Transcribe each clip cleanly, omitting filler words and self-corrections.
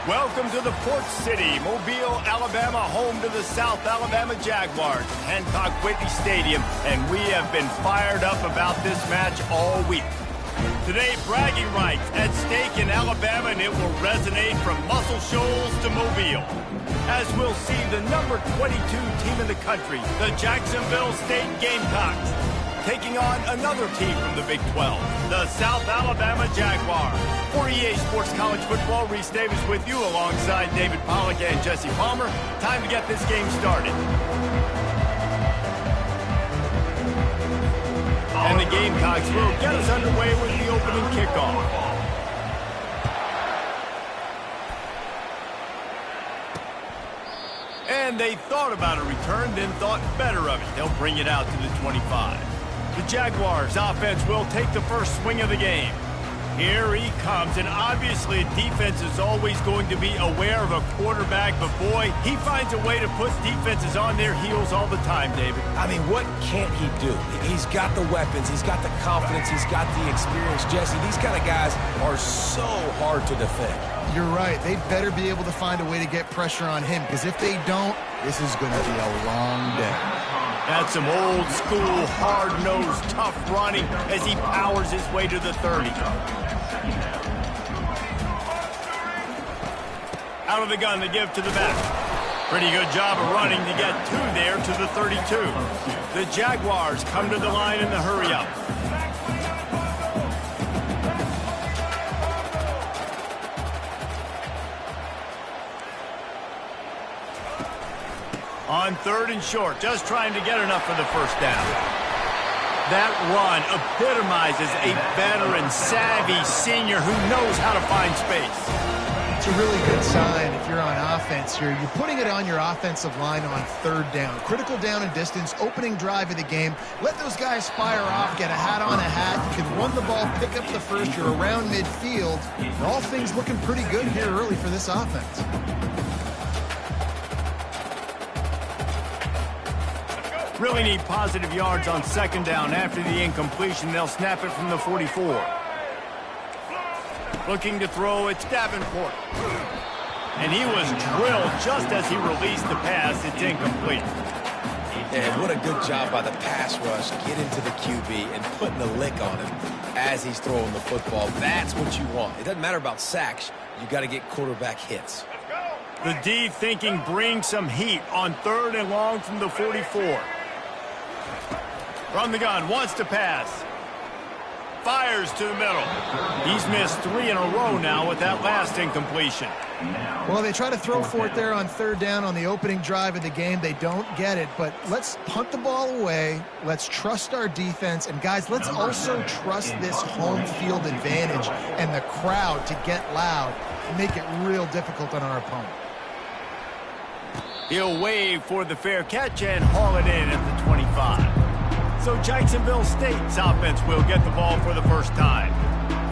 Welcome to the Port City, Mobile, Alabama, home to the South Alabama Jaguars at Hancock Whitney Stadium, and we have been fired up about this match all week. Today, bragging rights at stake in Alabama, and it will resonate from Muscle Shoals to Mobile. As we'll see the number 22 team in the country, the Jacksonville State Gamecocks, taking on another team from the Big 12, the South Alabama Jaguars. For EA Sports College Football, Reese Davis with you alongside David Pollack and Jesse Palmer. Time to get this game started. And the Gamecocks will get us underway with the opening kickoff. And they thought about a return, then thought better of it. They'll bring it out to the 25. The Jaguars offense will take the first swing of the game. Here he comes, and obviously defense is always going to be aware of a quarterback, but boy, he finds a way to put defenses on their heels all the time, David. I mean, what can't he do? He's got the weapons, he's got the confidence, he's got the experience. Jesse, these kind of guys are so hard to defend. You're right. They better be able to find a way to get pressure on him, because if they don't, this is going to be a long day. That's some old school, hard-nosed, tough running as he powers his way to the 30. Out of the gun, they give to the back. Pretty good job of running to get two there to the 32. The Jaguars come to the line in the hurry-up. On third and short, just trying to get enough for the first down. That run epitomizes a veteran, savvy senior who knows how to find space. It's a really good sign if you're on offense here. You're putting it on your offensive line on third down. Critical down and distance, opening drive of the game. Let those guys fire off, get a hat on a hat. You can run the ball, pick up the first. You're around midfield. All things looking pretty good here early for this offense. Really need positive yards on second down. After the incompletion, they'll snap it from the 44. Looking to throw, it's Davenport. And he was drilled just as he released the pass. It's incomplete. And what a good job by the pass rush. Get into the QB and putting the lick on him as he's throwing the football. That's what you want. It doesn't matter about sacks. You got to get quarterback hits. The D thinking bring some heat on third and long from the 44. From the gun, wants to pass. Fires to the middle. He's missed 3 in a row now with that last incompletion. Well, they try to throw for it there on third down on the opening drive of the game. They don't get it, but let's punt the ball away. Let's trust our defense. And, guys, let's also trust this home field advantage and the crowd to get loud and make it real difficult on our opponent. He'll wave for the fair catch and haul it in at the 25. So Jacksonville State's offense will get the ball for the first time.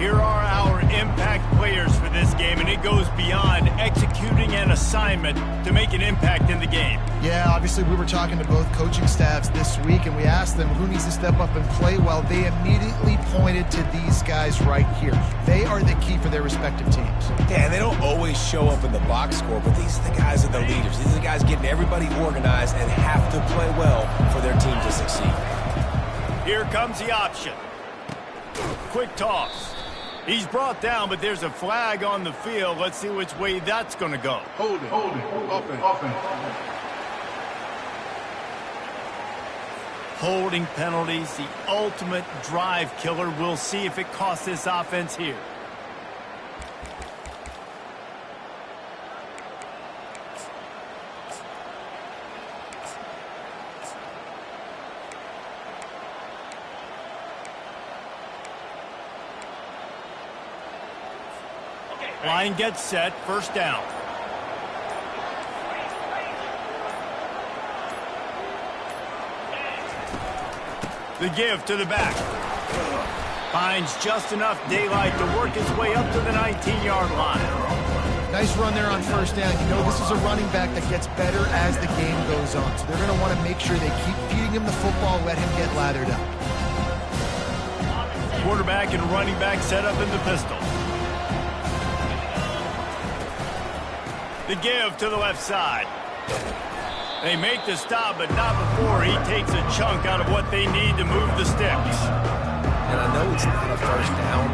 Here are our impact players for this game, and it goes beyond executing an assignment to make an impact in the game. Yeah, obviously we were talking to both coaching staffs this week, and we asked them who needs to step up and play well. They immediately pointed to these guys right here. They are the key for their respective teams. Yeah, and they don't always show up in the box score, but these are the guys that are the leaders. These are the guys getting everybody organized and have to play well for their team to succeed. Here comes the option. Quick toss. He's brought down, but there's a flag on the field. Let's see which way that's going to go. Hold it. Offense. Holding penalties, the ultimate drive killer. We'll see if it costs this offense here. Line gets set, first down. The give to the back. Finds just enough daylight to work his way up to the 19-yard line. Nice run there on first down. You know, this is a running back that gets better as the game goes on. So they're going to want to make sure they keep feeding him the football, let him get lathered up. Quarterback and running back set up in the pistol. The give to the left side. They make the stop, but not before he takes a chunk out of what they need to move the sticks. And I know it's not a first down,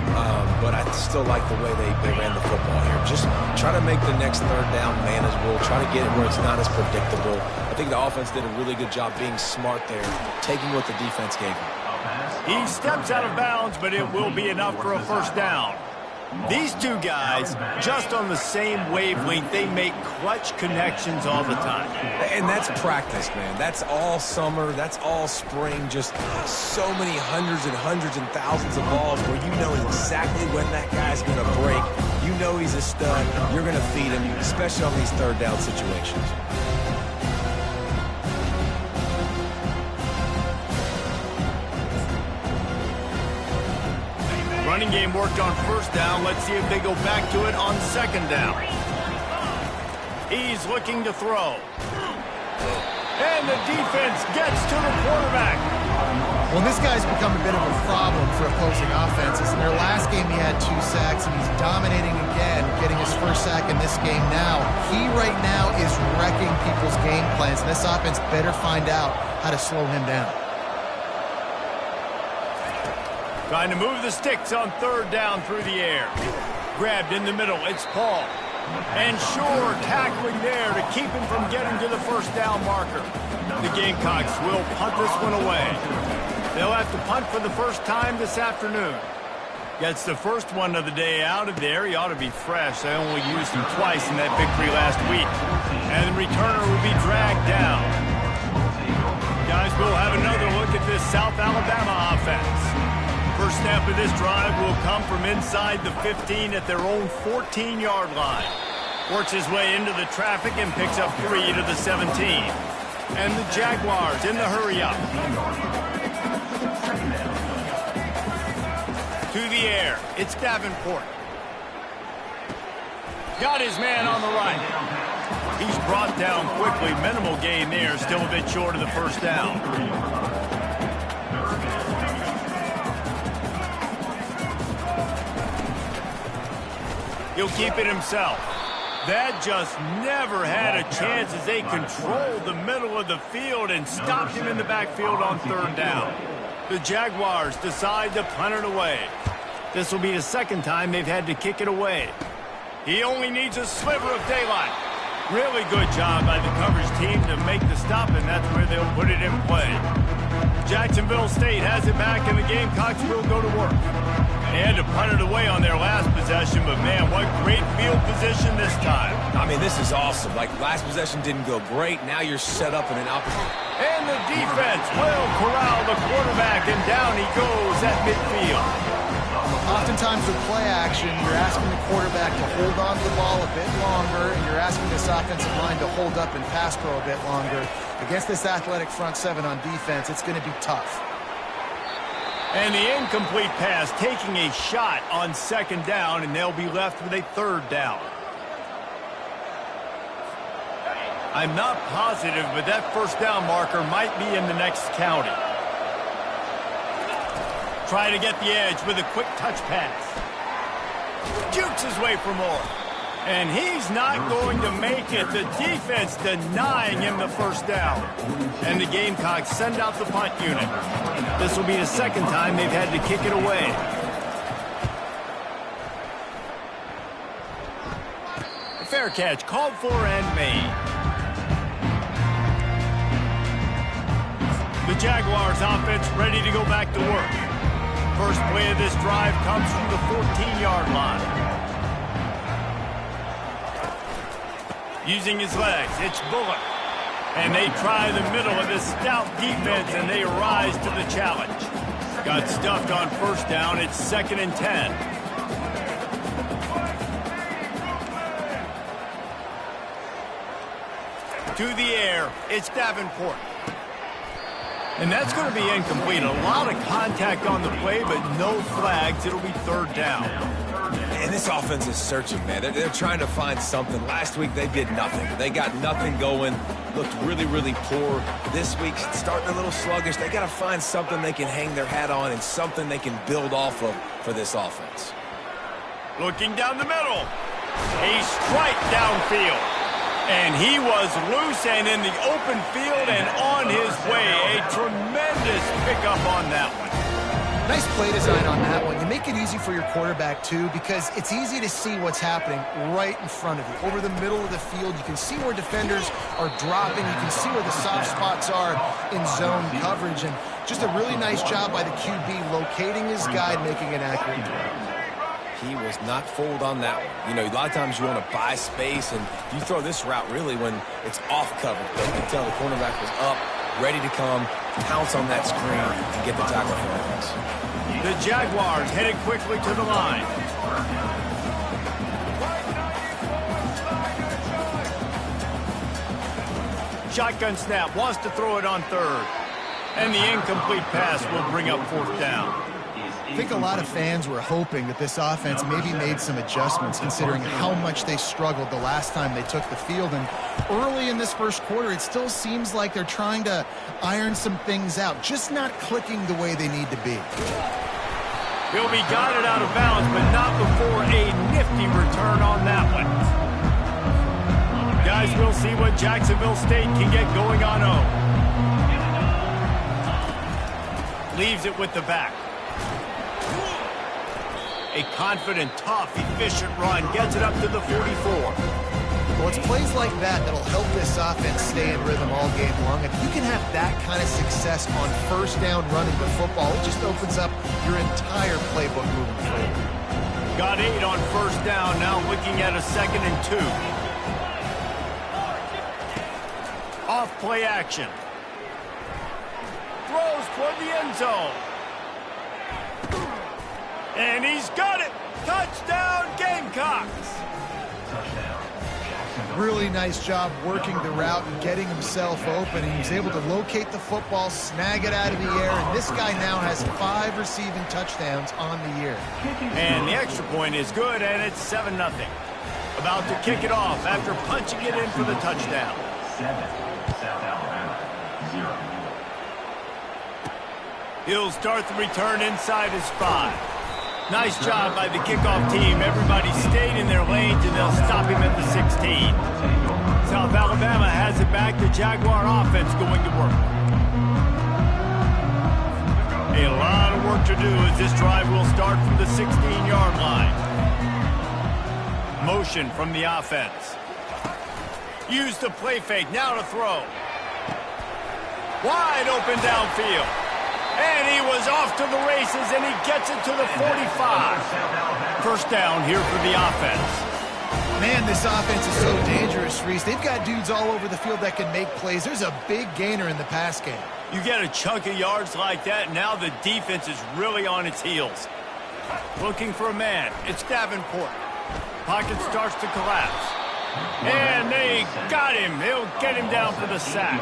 but I still like the way they ran the football here. Just try to make the next third down manageable. Try to get it where it's not as predictable. I think the offense did a really good job being smart there, taking what the defense gave him. He steps out of bounds, but it will be enough for a first down. These two guys, just on the same wavelength, they make clutch connections all the time. And that's practice, man. That's all summer. That's all spring. Just so many hundreds and thousands of balls where you know exactly when that guy's going to break. You know he's a stud. You're going to feed him, especially on these third down situations. Running game worked on first down. Let's see if they go back to it on second down. He's looking to throw. And the defense gets to the quarterback. Well, this guy's become a bit of a problem for opposing offenses. In their last game, he had 2 sacks, and he's dominating again, getting his first sack in this game now. He right now is wrecking people's game plans, and this offense better find out how to slow him down. Trying to move the sticks on third down through the air. Grabbed in the middle. It's Paul. And Shore tackling there to keep him from getting to the first down marker. The Gamecocks will punt this one away. They'll have to punt for the first time this afternoon. Gets the first one of the day out of there. He ought to be fresh. They only used him twice in that victory last week. And the returner will be dragged down. Guys, we'll have another look at this South Alabama offense. First snap of this drive will come from inside the 15 at their own 14-yard line. Works his way into the traffic and picks up 3 to the 17. And the Jaguars in the hurry-up. To the air, it's Davenport. Got his man on the right. He's brought down quickly. Minimal gain there, still a bit short of the first down. He'll keep it himself. That just never had a chance as they controlled the middle of the field and stopped him in the backfield on third down. The Jaguars decide to punt it away. This will be the second time they've had to kick it away. He only needs a sliver of daylight. Really good job by the coverage team to make the stop, and that's where they'll put it in play. Jacksonville State has it back, and the Gamecocks will go to work. They had to punt it away on their last possession, but man, what great field position this time. I mean, this is awesome. Like, last possession didn't go great. Now you're set up in an opposite. And the defense will corral the quarterback, and down he goes at midfield. Oftentimes with play action, you're asking the quarterback to hold on to the ball a bit longer, and you're asking this offensive line to hold up and pass pro a bit longer. Against this athletic front seven on defense, it's going to be tough. And the incomplete pass taking a shot on second down, and they'll be left with a third down. I'm not positive, but that first down marker might be in the next county. Try to get the edge with a quick touch pass. Jukes his way for more. And he's not going to make it. The defense denying him the first down. And the Gamecocks send out the punt unit. This will be the second time they've had to kick it away. A fair catch called for and made. The Jaguars offense ready to go back to work. First play of this drive comes from the 14-yard line. Using his legs, it's Bullock. And they try the middle of this stout defense, and they rise to the challenge. Got stuffed on first down. It's 2nd and 10. To the air, it's Davenport. And that's going to be incomplete. A lot of contact on the play, but no flags. It'll be third down. And this offense is searching, man. They're trying to find something. Last week, they did nothing. They got nothing going. Looked really, really poor. This week, starting a little sluggish. They got to find something they can hang their hat on and something they can build off of for this offense. Looking down the middle. A strike downfield. And he was loose and in the open field and on his way. A tremendous pickup on that one. Nice play design on that one. You make it easy for your quarterback, too, because it's easy to see what's happening right in front of you. Over the middle of the field, you can see where defenders are dropping. You can see where the soft spots are in zone coverage. And just a really nice job by the QB locating his guy and making an accurate throw. He was not fooled on that one. You know, a lot of times you want to buy space, and you throw this route really when it's off cover. But you can tell the cornerback was up, ready to come, pounce on that screen, and get the tackle for offense. The Jaguars headed quickly to the line. Shotgun snap, wants to throw it on third. And the incomplete pass will bring up fourth down. I think a lot of fans were hoping that this offense maybe made some adjustments considering how much they struggled the last time they took the field. And early in this first quarter, it still seems like they're trying to iron some things out, just not clicking the way they need to be. He'll be guided out of bounds, but not before a nifty return on that one. Guys, we'll see what Jacksonville State can get going on Leaves it with the back. A confident, tough, efficient run. Gets it up to the 44. Well, it's plays like that that'll help this offense stay in rhythm all game long. If you can have that kind of success on first down running the football, it just opens up your entire playbook moving forward. Got 8 on first down. Now looking at a 2nd and 2. Off play action. Throws toward the end zone. And he's got it! Touchdown, Gamecocks! Really nice job working the route and getting himself open. He was able to locate the football, snag it out of the air, and this guy now has 5 receiving touchdowns on the year. And the extra point is good, and it's 7-0. About to kick it off after punching it in for the touchdown. 7, South Alabama, 0. He'll start the return inside his 5. Nice job by the kickoff team. Everybody stayed in their lanes, and they'll stop him at the 16. South Alabama has it back. The Jaguar offense going to work. A lot of work to do as this drive will start from the 16-yard line. Motion from the offense. Use the play fake. Now to throw. Wide open downfield. And he was off to the races, and he gets it to the 45. First down here for the offense. Man, this offense is so dangerous, Reese. They've got dudes all over the field that can make plays. There's a big gainer in the pass game. You get a chunk of yards like that, now the defense is really on its heels. Looking for a man. It's Davenport. Pocket starts to collapse. And they got him. They'll get him down for the sack.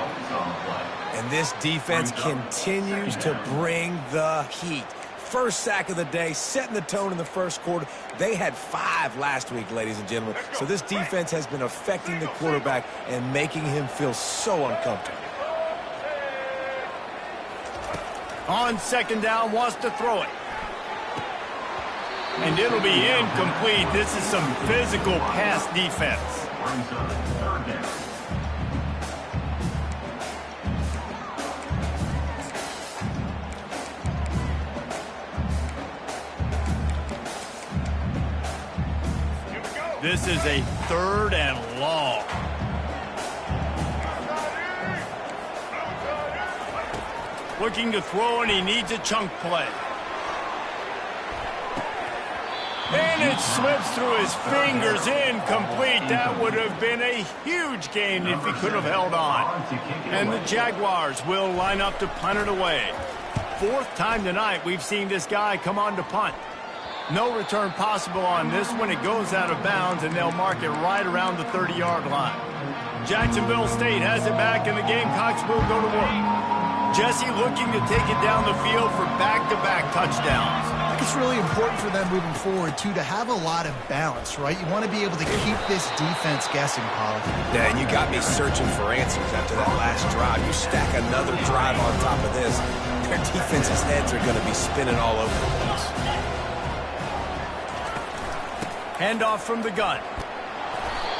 And this defense continues to bring the heat. First sack of the day, setting the tone in the first quarter. They had 5 last week, ladies and gentlemen. So this defense has been affecting the quarterback and making him feel so uncomfortable. On second down, wants to throw it. And it'll be incomplete. This is some physical pass defense. This is a 3rd and long. Looking to throw, and he needs a chunk play. And it slips through his fingers, incomplete. That would have been a huge gain if he could have held on. And the Jaguars will line up to punt it away. 4th time tonight we've seen this guy come on to punt. No return possible on this one. It goes out of bounds, and they'll mark it right around the 30-yard line. Jacksonville State has it back, and the Gamecocks will go to work. Jesse looking to take it down the field for back-to-back touchdowns. I think it's really important for them moving forward, too, to have a lot of balance, right? You want to be able to keep this defense guessing, Pollock. Yeah, and you got me searching for answers after that last drive. You stack another drive on top of this, their defense's heads are going to be spinning all over the place. Handoff from the gun.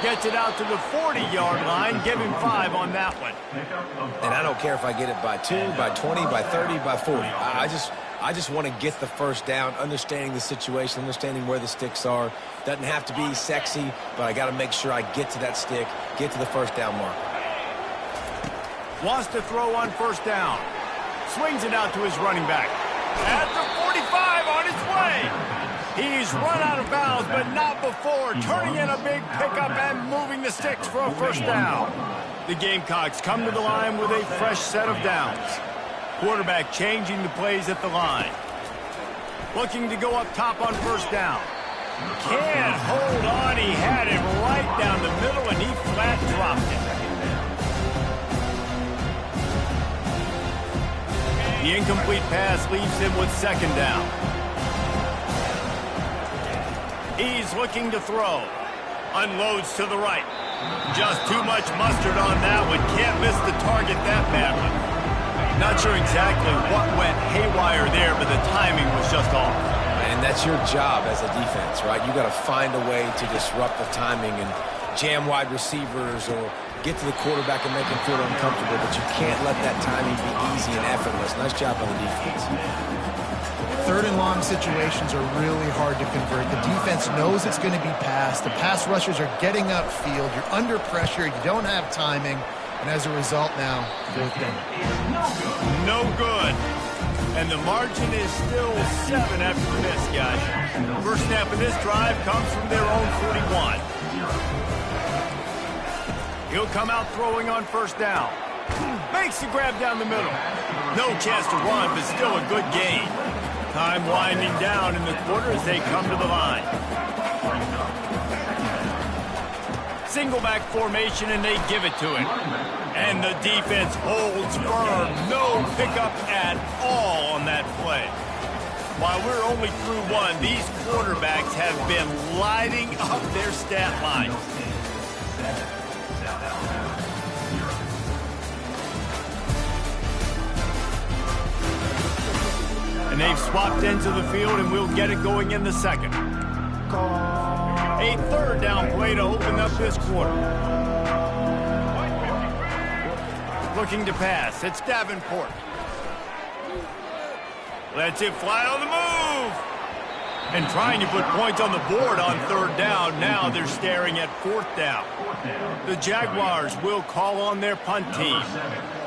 Gets it out to the 40-yard line. Give him 5 on that one. And I don't care if I get it by 2, by 20, by 30, by 40. I just want to get the first down, understanding the situation, understanding where the sticks are. Doesn't have to be sexy, but I got to make sure I get to that stick, get to the first down mark. Wants to throw on first down. Swings it out to his running back. At the 45 on its way. He's run out of bounds, but not before turning in a big pickup and moving the sticks for a first down. The Gamecocks come to the line with a fresh set of downs. Quarterback changing the plays at the line. Looking to go up top on first down. Can't hold on. He had it right down the middle, and he flat dropped it. The incomplete pass leaves him with second down. He's looking to throw. Unloads to the right. Just too much mustard on that one. Can't miss the target that badly. Not sure exactly what went haywire there, but the timing was just off. And that's your job as a defense, right? You got to find a way to disrupt the timing and jam wide receivers or get to the quarterback and make him feel uncomfortable, but you can't let that timing be easy and effortless. Nice job on the defense. Third and long situations are really hard to convert. The defense knows it's going to be passed. The pass rushers are getting upfield. You're under pressure. You don't have timing. And as a result now, fourth down. No good. And the margin is still 7 after the miss, guys. First snap of this drive comes from their own 41. He'll come out throwing on first down. Makes the grab down the middle. No chance to run, but still a good gain. Time winding down in the quarter as they come to the line. Single back formation, and they give it to him. And the defense holds firm. No pickup at all on that play. While we're only through one, these quarterbacks have been lighting up their stat lines. And they've swapped into the field, and we'll get it going in the second. A third down play to open up this quarter. Looking to pass. It's Davenport. Lets it fly on the move. And trying to put points on the board on third down. Now they're staring at fourth down. The Jaguars will call on their punt team.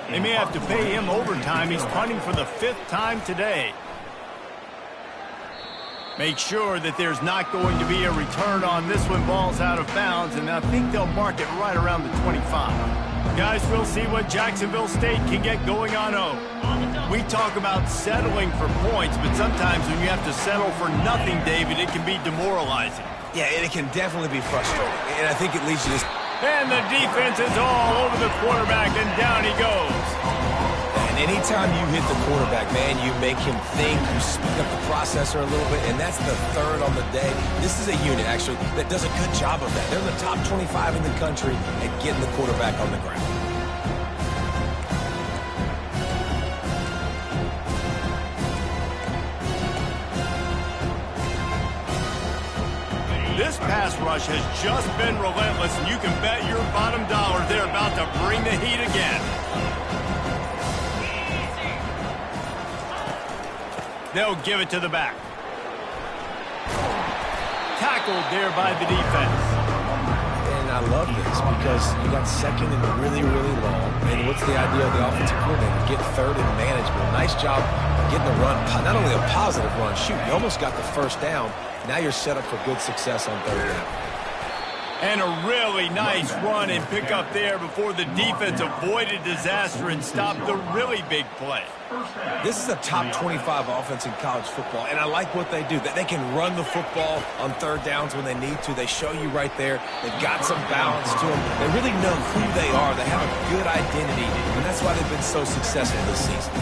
They may have to pay him overtime. He's punting for the 5th time today. Make sure that there's not going to be a return on this when ball's out of bounds, and I think they'll mark it right around the 25. Guys, we'll see what Jacksonville State can get going on home. We talk about settling for points, but sometimes when you have to settle for nothing, David, it can be demoralizing. Yeah, and it can definitely be frustrating. And I think it leads you to... And the defense is all over the quarterback, and down he goes. Anytime you hit the quarterback, man, you make him think, you speed up the processor a little bit, and that's the third on the day. This is a unit, actually, that does a good job of that. They're in the top 25 in the country at getting the quarterback on the ground. This pass rush has just been relentless, and you can bet your bottom dollar they're about to bring the heat again. They'll give it to the back. Tackled there by the defense. And I love this because you got second and really, really long. And what's the idea of the offensive coordinator? Get third and manageable. Nice job getting the run. Not only a positive run, shoot, you almost got the first down. Now you're set up for good success on third down. And a really nice run and pick up there before the defense avoided disaster and stopped the really big play. This is a top 25 offense in college football, and I like what they do. That they can run the football on third downs when they need to. They show you right there. They've got some balance to them. They really know who they are. They have a good identity, and that's why they've been so successful this season.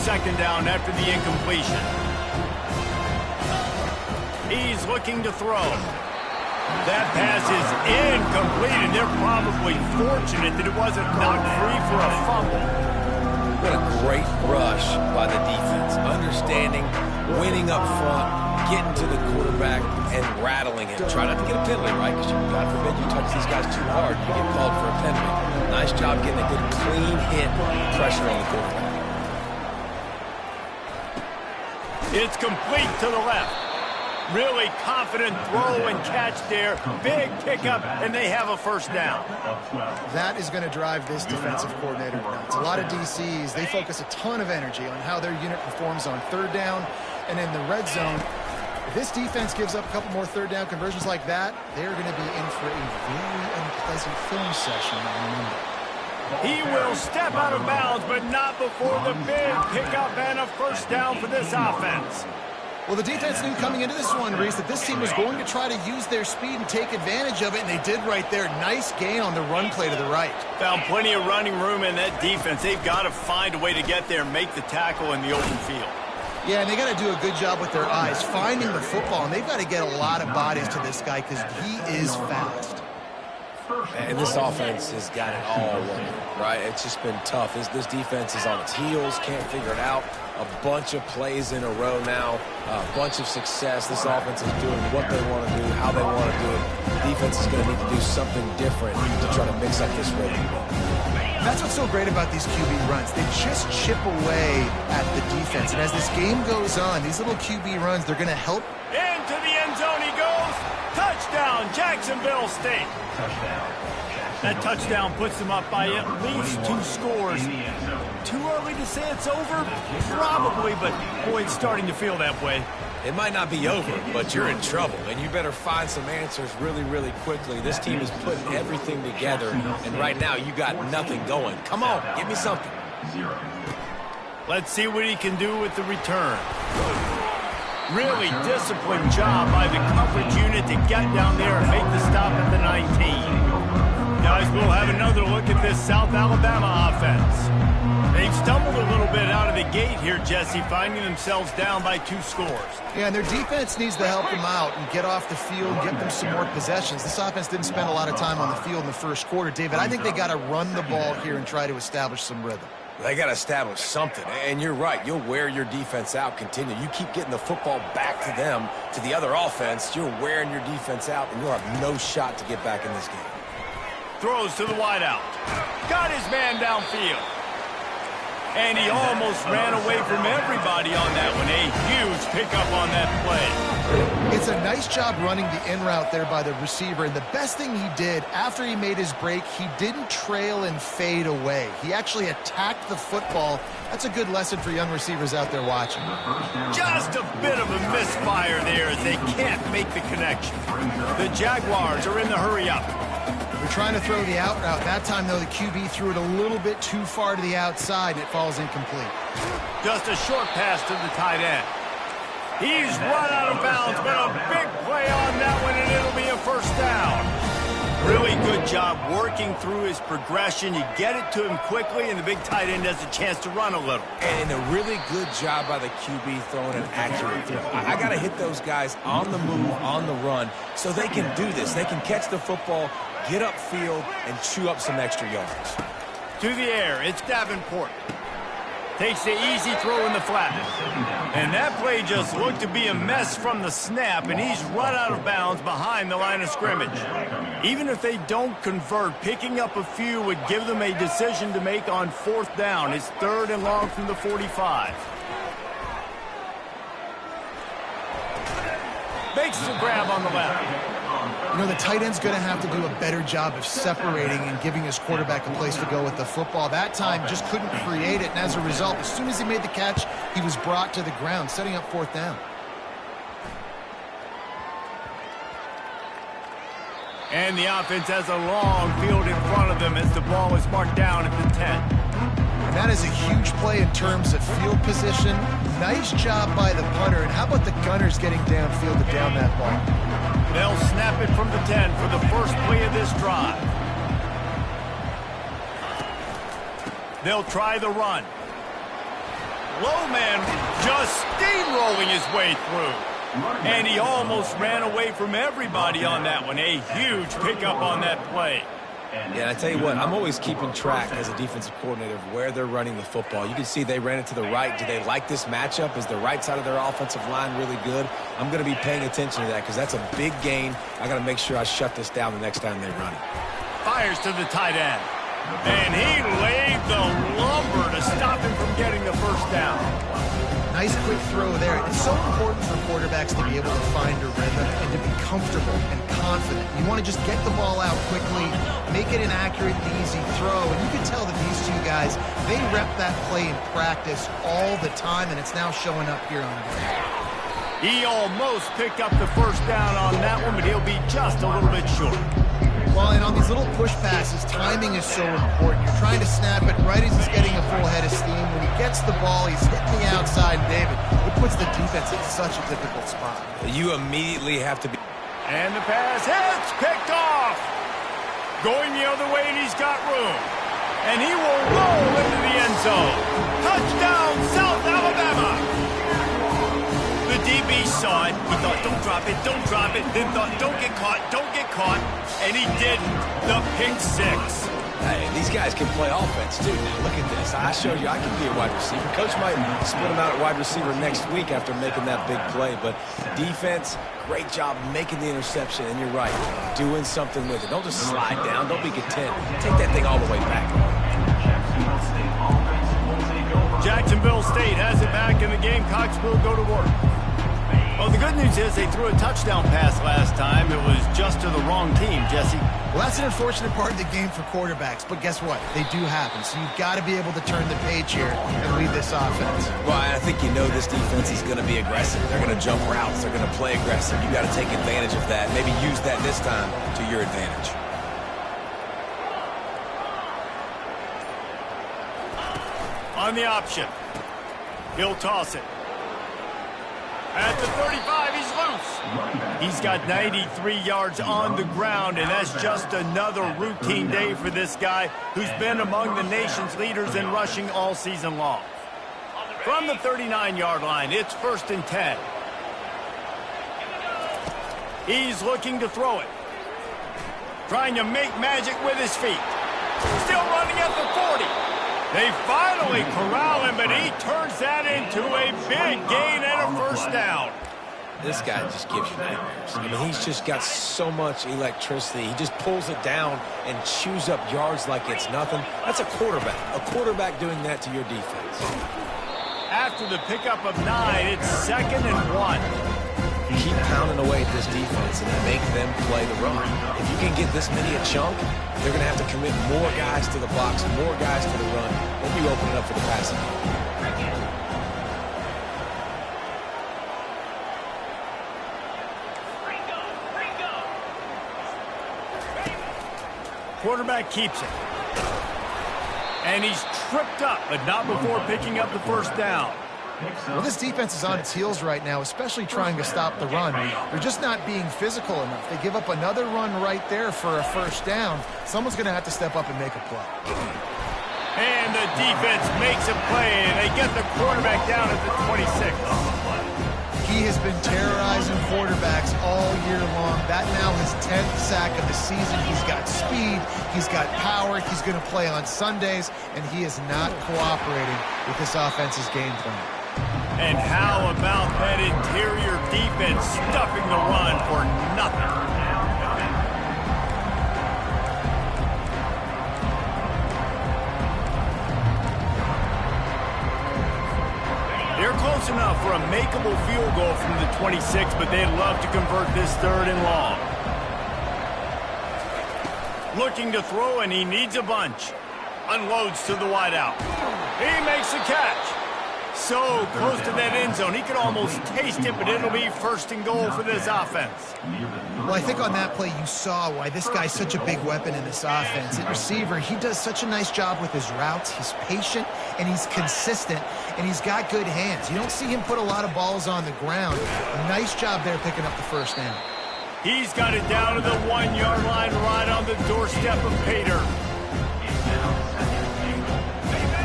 Second down after the incompletion. He's looking to throw. That pass is incomplete, and they're probably fortunate that it wasn't knocked free for a fumble. What a great rush by the defense. Understanding, winning up front, getting to the quarterback, and rattling him. Try not to get a penalty, right? Because God forbid you touch these guys too hard, you get called for a penalty. Nice job getting a good clean hit, pressure on the quarterback. It's complete to the left. Really confident throw and catch there. Big pickup, and they have a first down. That is going to drive this defensive coordinator nuts. A lot of DCs, they focus a ton of energy on how their unit performs on third down and in the red zone. If this defense gives up a couple more third down conversions like that, they're going to be in for a very unpleasant film session on Monday. He will step out of bounds, but not before the big pickup and a first down for this offense. Well, the defense knew coming into this one, Reese, that this team was going to try to use their speed and take advantage of it, and they did right there. Nice gain on the run play to the right. Found plenty of running room in that defense. They've got to find a way to get there and make the tackle in the open field. Yeah, and they got to do a good job with their eyes, finding the football, and they've got to get a lot of bodies to this guy because he is fast. And this offense has got it all working, right? It's just been tough. This defense is on its heels, can't figure it out. A bunch of plays in a row now, a bunch of success. This offense is doing what they want to do, how they want to do it. The defense is going to need to do something different to try to mix up this rhythm. That's what's so great about these QB runs. They just chip away at the defense. And as this game goes on, these little QB runs, they're going to help. Into the end zone he goes. Touchdown, Jacksonville State. That touchdown puts them up by at least 2 scores. Too early to say it's over? Probably, but boy, it's starting to feel that way. It might not be over, but you're in trouble, and you better find some answers really, really quickly. This team is putting everything together, and right now you got nothing going. Come on, give me something. Let's see what he can do with the return. Really disciplined job by the coverage unit to get down there and make the stop at the 19. Guys, we'll have another look at this South Alabama offense. They've stumbled a little bit out of the gate here, Jesse, finding themselves down by 2 scores. Yeah, and their defense needs to help them out and get off the field, get them some more possessions. This offense didn't spend a lot of time on the field in the first quarter. David, I think they got to run the ball here and try to establish some rhythm. They got to establish something, and you're right. You'll wear your defense out, continue. You keep getting the football back to them, to the other offense, you're wearing your defense out, and you'll have no shot to get back in this game. Throws to the wideout. Got his man downfield. And he almost ran away from everybody on that one. A huge pickup on that play. It's a nice job running the in route there by the receiver. And the best thing he did after he made his break, he didn't trail and fade away. He actually attacked the football. That's a good lesson for young receivers out there watching. Just a bit of a misfire there as they can't make the connection. The Jaguars are in the hurry up. They're trying to throw the out route. That time, though, the QB threw it a little bit too far to the outside, and it falls incomplete. Just a short pass to the tight end. He's run out of bounds, but a big play on that one, and it'll be a first down. Really good job working through his progression. You get it to him quickly, and the big tight end has a chance to run a little. And a really good job by the QB throwing an accurate throw. I got to hit those guys on the move, on the run, so they can do this. They can catch the football, get upfield, and chew up some extra yards. To the air, it's Davenport. Takes the easy throw in the flat. And that play just looked to be a mess from the snap, and he's run out of bounds behind the line of scrimmage. Even if they don't convert, picking up a few would give them a decision to make on 4th down. It's 3rd and long from the 45. Makes the grab on the left. You know, the tight end's going to have to do a better job of separating and giving his quarterback a place to go with the football. That time just couldn't create it, and as a result, as soon as he made the catch, he was brought to the ground, setting up 4th down. And the offense has a long field in front of them as the ball is marked down at the 10. And that is a huge play in terms of field position. Nice job by the punter, and how about the Gunners getting downfield to down that ball? They'll snap it from the 10 for the first play of this drive. They'll try the run. Low man just steamrolling his way through. And he almost ran away from everybody on that one. A huge pickup on that play. Yeah, I tell you what, I'm always keeping track as a defensive coordinator of where they're running the football. You can see they ran it to the right. Do they like this matchup? Is the right side of their offensive line really good? I'm going to be paying attention to that because that's a big gain. I got to make sure I shut this down the next time they run it. Fires to the tight end. And he laid the lumber to stop him from getting the first down. Nice quick throw there. It's so important for quarterbacks to be able to find a rhythm and to be comfortable and confident. You want to just get the ball out quickly, make it an accurate and easy throw. And you can tell that these two guys, they rep that play in practice all the time, and it's now showing up here on game. He almost picked up the first down on that one, but he'll be just a little bit short. Well, and on these little push passes, timing is so important. You're trying to snap it right as he's getting a full head of steam. When he gets the ball, he's hitting the outside, David. It puts the defense in such a difficult spot. You immediately have to be... And the pass hits, picked off. Going the other way, and he's got room. And he will roll into the end zone. Touchdown, South Alabama. The DB saw it. He thought, don't drop it. Then thought, don't get caught. And he didn't. The pick six. Hey, these guys can play offense, too. Now, look at this. I showed you I can be a wide receiver. Coach might split him out at wide receiver next week after making that big play. But defense, great job making the interception. And you're right, doing something with it. Don't just slide down. Don't be content. Take that thing all the way back. Jacksonville State has it back, and the Gamecocks will go to work. Well, the good news is they threw a touchdown pass last time. It was just to the wrong team, Jesse. Well, that's an unfortunate part of the game for quarterbacks, but guess what? They do happen, so you've got to be able to turn the page here and lead this offense. Well, I think you know this defense is going to be aggressive. They're going to jump routes. They're going to play aggressive. You've got to take advantage of that. Maybe use that this time to your advantage. On the option. He'll toss it. At the 35, he's loose. He's got 93 yards on the ground, and that's just another routine day for this guy who's been among the nation's leaders in rushing all season long. From the 39-yard line, it's 1st and 10. He's looking to throw it. Trying to make magic with his feet. Still running at the 40. They finally corral him, but he turns that into a big gain and a first down. This guy just gives you nightmares. I mean, he's just got so much electricity. He just pulls it down and chews up yards like it's nothing. That's a quarterback. A quarterback doing that to your defense. After the pickup of 9, it's 2nd and 1. Keep pounding away at this defense and make them play the run. If you can get this many a chunk, they're going to have to commit more guys to the box, more guys to the run. Then you open it up for the passing. Quarterback keeps it. And he's tripped up, but not before picking up the first down. Well, this defense is on its heels right now, especially trying to stop the run. They're just not being physical enough. They give up another run right there for a first down. Someone's going to have to step up and make a play. And the defense makes a play, and they get the quarterback down at the 26. He has been terrorizing quarterbacks all year long. That now his 10th sack of the season. He's got speed. He's got power. He's going to play on Sundays, and he is not cooperating with this offense's game plan. And how about that interior defense stuffing the run for nothing? They're close enough for a makeable field goal from the 26, but they'd love to convert this 3rd and long. Looking to throw, and he needs a bunch. Unloads to the wideout. He makes the catch. So close to that end zone. He could almost taste it, but it'll be 1st and goal for this offense. Well, I think on that play you saw why this guy's such a big weapon in this offense. At receiver, he does such a nice job with his routes. He's patient, and he's consistent, and he's got good hands. You don't see him put a lot of balls on the ground. Nice job there picking up the first down. He's got it down to the 1-yard line right on the doorstep of Pater.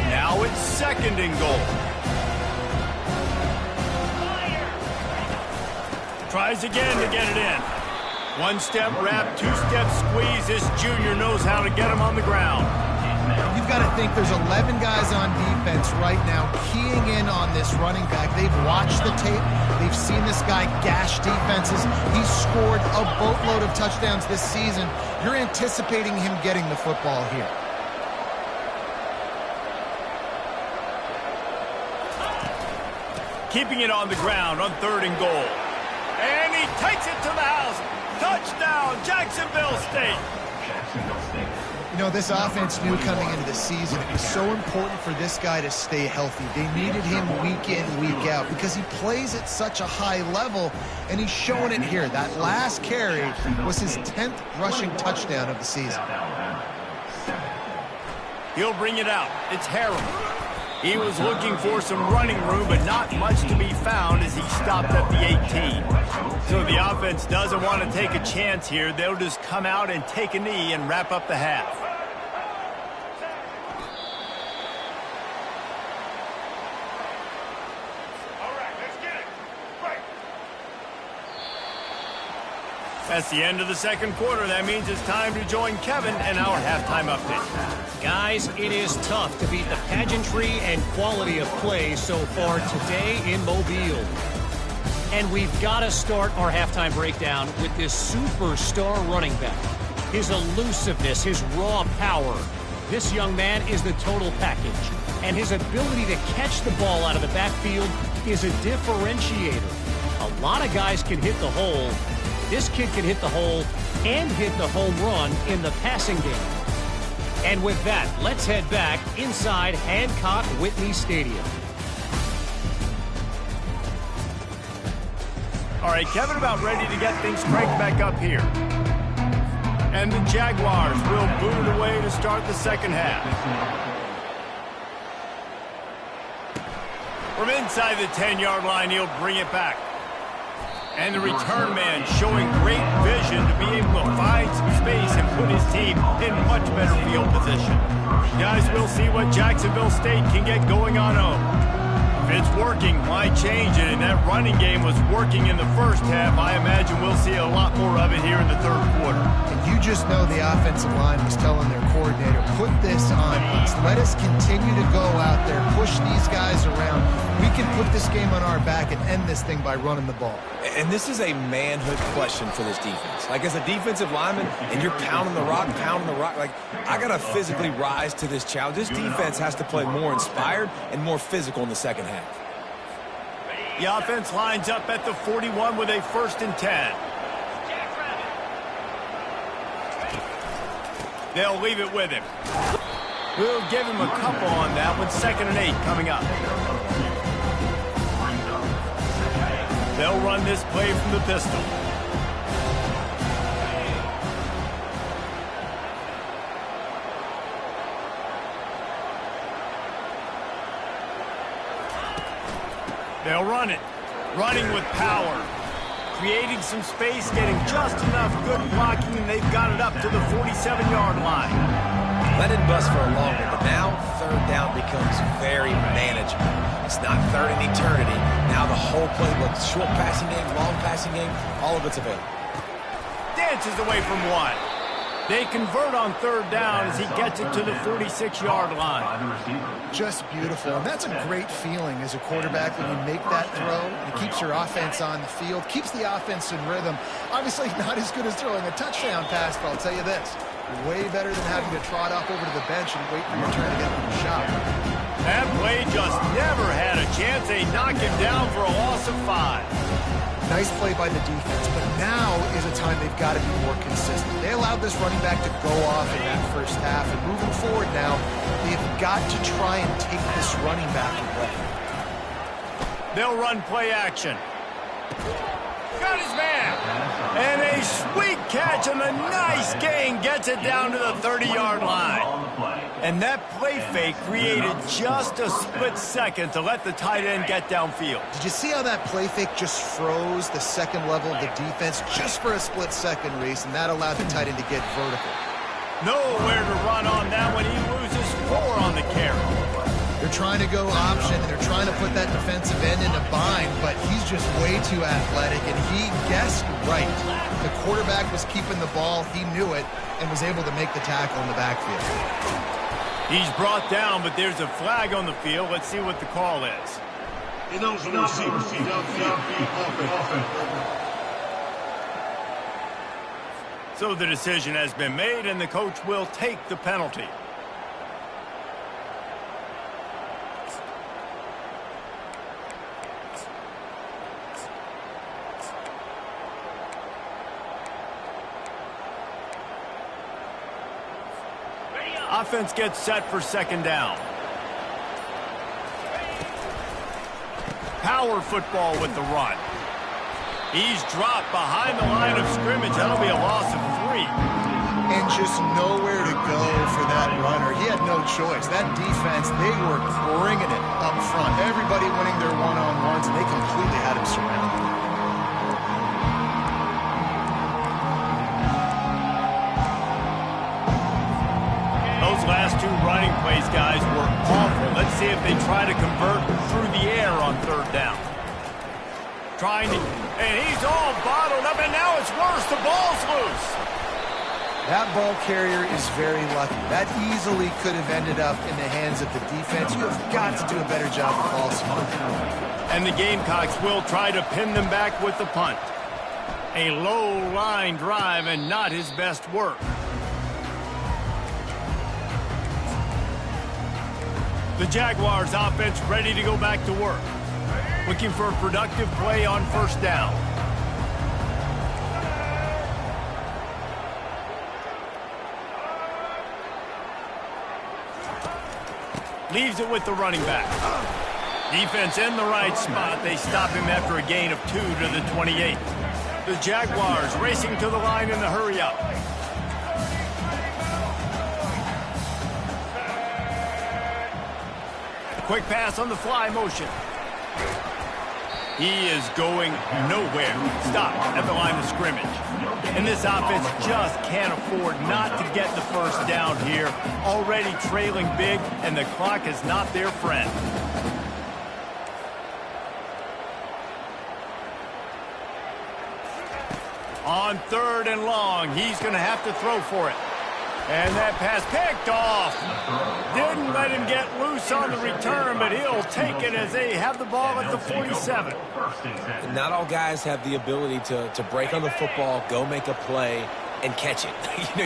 Now it's 2nd and goal. Tries again to get it in. One-step wrap, two-step squeeze. This junior knows how to get him on the ground. You've got to think there's 11 guys on defense right now keying in on this running back. They've watched the tape. They've seen this guy gash defenses. He's scored a boatload of touchdowns this season. You're anticipating him getting the football here. Keeping it on the ground on 3rd and goal. And he takes it to the house. Touchdown, Jacksonville State. Jacksonville State. You know, this offense knew coming into the season it was so important for this guy to stay healthy. They needed him week in, week out because he plays at such a high level, and he's showing it here. That last carry was his 10th rushing touchdown of the season. South Alabama. 7. He'll bring it out. It's Harrell. He was looking for some running room, but not much to be found as he stopped at the 18. So the offense doesn't want to take a chance here. They'll just come out and take a knee and wrap up the half. That's the end of the second quarter. That means it's time to join Kevin and our halftime update. Guys, it is tough to beat the pageantry and quality of play so far today in Mobile. And we've got to start our halftime breakdown with this superstar running back. His elusiveness, his raw power. This young man is the total package. And his ability to catch the ball out of the backfield is a differentiator. A lot of guys can hit the hole. This kid can hit the hole and hit the home run in the passing game. And with that, let's head back inside Hancock Whitney Stadium. All right, Kevin about ready to get things cranked back up here. And the Jaguars will boot it away to start the second half. From inside the 10-yard line, he'll bring it back. And the return man showing great vision to be able to find some space and put his team in much better field position. Guys, we'll see what Jacksonville State can get going on home. If it's working, why change it? And that running game was working in the first half. I imagine we'll see a lot more of it here in the third quarter. And you just know the offensive line was telling their coordinator, put this on us. Let us continue to go out there, push these guys around. We can put this game on our back and end this thing by running the ball. And this is a manhood question for this defense. Like, as a defensive lineman, and you're pounding the rock, like, I got to physically rise to this challenge. This defense has to play more inspired and more physical in the second half. The offense lines up at the 41 with a 1st and 10. They'll leave it with him. We'll give him a couple on that one. 2nd and 8 coming up. They'll run this play from the pistol. They'll run it. Running with power. Creating some space, getting just enough good blocking, and they've got it up to the 47-yard line. Let it bust for a long one, but now 3rd down becomes very manageable. It's not 3rd in eternity. Now the whole playbook, short passing game, long passing game, all of it's available. Dances away from one. They convert on 3rd down as he gets it to the 46-yard line. Just beautiful. And that's a great feeling as a quarterback when you make that throw. It keeps your offense on the field, keeps the offense in rhythm. Obviously not as good as throwing a touchdown pass, but I'll tell you this, way better than having to trot off over to the bench and wait for your turn to get to the shot. That play just never had a chance. They knock him down for a loss of 5. Nice play by the defense, but now is a time they've got to be more consistent. They allowed this running back to go off in that first half, and moving forward now, they've got to try and take this running back away. They'll run play action. Got his man. And a sweet catch and a nice gain gets it down to the 30-yard line. And that play fake created just a split second to let the tight end get downfield. Did you see how that play fake just froze the second level of the defense just for a split second, Reese, and that allowed the tight end to get vertical? Nowhere to run on that one. He loses 4 on the carry. They're they're trying to go option, and they're trying to put that defensive end in a bind, but he's just way too athletic, and he guessed right. The quarterback was keeping the ball. He knew it and was able to make the tackle in the backfield. He's brought down, but there's a flag on the field. Let's see what the call is. So the decision has been made, and the coach will take the penalty. Offense gets set for second down. Power football with the run. He's dropped behind the line of scrimmage. That'll be a loss of 3. And just nowhere to go for that runner. He had no choice. That defense, they were bringing it up front. Everybody winning their one-on-ones, and they completely had him surrounded. Those last 2 running plays, guys, were awful. Let's see if they try to convert through the air on third down. And he's all bottled up, and now it's worse. The ball's loose. That ball carrier is very lucky. That easily could have ended up in the hands of the defense. You have got to do a better job of ball smart. And the Gamecocks will try to pin them back with the punt. A low-line drive and not his best work. The Jaguars offense ready to go back to work. Looking for a productive play on first down. Leaves it with the running back. Defense in the right spot. They stop him after a gain of 2 to the 28. The Jaguars racing to the line in the hurry-up. Quick pass on the fly motion. He is going nowhere. Stop at the line of scrimmage. And this offense just can't afford not to get the first down here. Already trailing big, and the clock is not their friend. On third and long, he's going to have to throw for it. And that pass picked off. Didn't let him get loose on the return, but he'll take it as they have the ball at the 47. And not all guys have the ability to break on the football, go make a play, and catch it.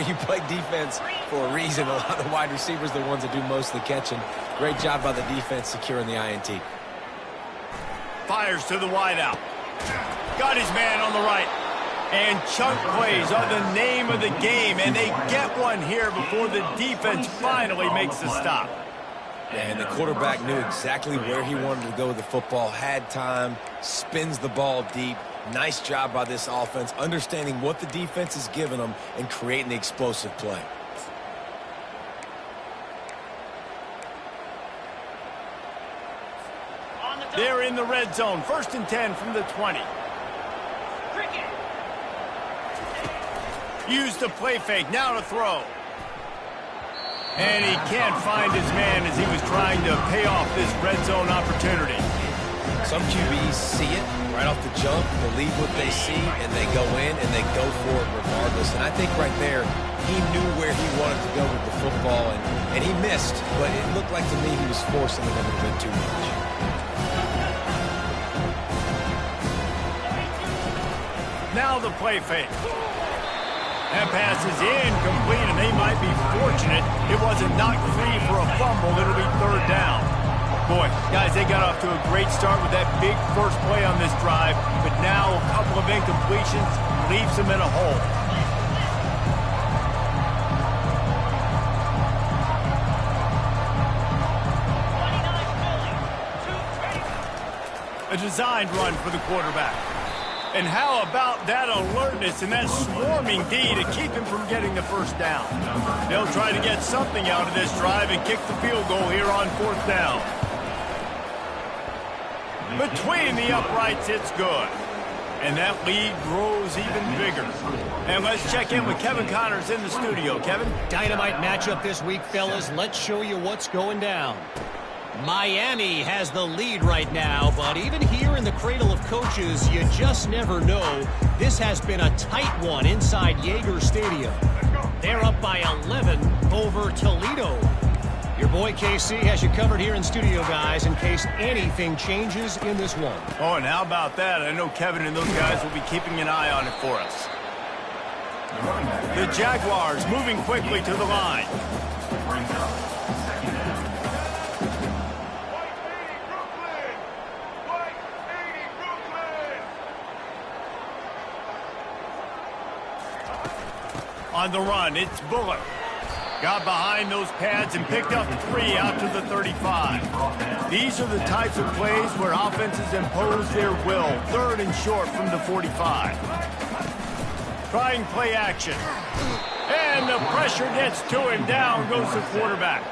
You play defense for a reason. A lot of wide receivers are the ones that do most of the catching. Great job by the defense securing the INT. Fires to the wideout. Got his man on the right. And chunk plays are the name of the game, and they get one here before the defense finally makes the stop. And the quarterback knew exactly where he wanted to go with the football, had time, spins the ball deep. Nice job by this offense, understanding what the defense is giving them and creating the explosive play. They're in the red zone, 1st and 10 from the 20. Used the play fake, now to throw. And he can't find his man as he was trying to pay off this red zone opportunity. Some QBs see it right off the jump, believe what they see, and they go in and they go for it regardless. And I think right there, he knew where he wanted to go with the football, and he missed, but it looked like to me he was forcing it a little bit too much. Now the play fake. That pass is incomplete, and they might be fortunate it wasn't knocked free for a fumble. It'll be third down. Boy, guys, they got off to a great start with that big first play on this drive, but now a couple of incompletions leaves them in a hole. A designed run for the quarterback. And how about that alertness and that swarming D to keep him from getting the first down? They'll try to get something out of this drive and kick the field goal here on 4th down. Between the uprights, it's good. And that lead grows even bigger. And let's check in with Kevin Connors in the studio. Kevin? Dynamite matchup this week, fellas. Let's show you what's going down. Miami has the lead right now, but even here in the cradle of coaches, you just never know. This has been a tight one inside Yager Stadium. They're up by 11 over Toledo. Your boy KC has you covered here in studio, guys, in case anything changes in this one. Oh, and how about that? I know Kevin and those guys will be keeping an eye on it for us. The Jaguars moving quickly to the line. Brings up second down. On the run, it's Bullock. Got behind those pads and picked up 3 out to the 35. These are the types of plays where offenses impose their will. 3rd and short from the 45. Trying play action. And the pressure gets to him. Down goes the quarterback.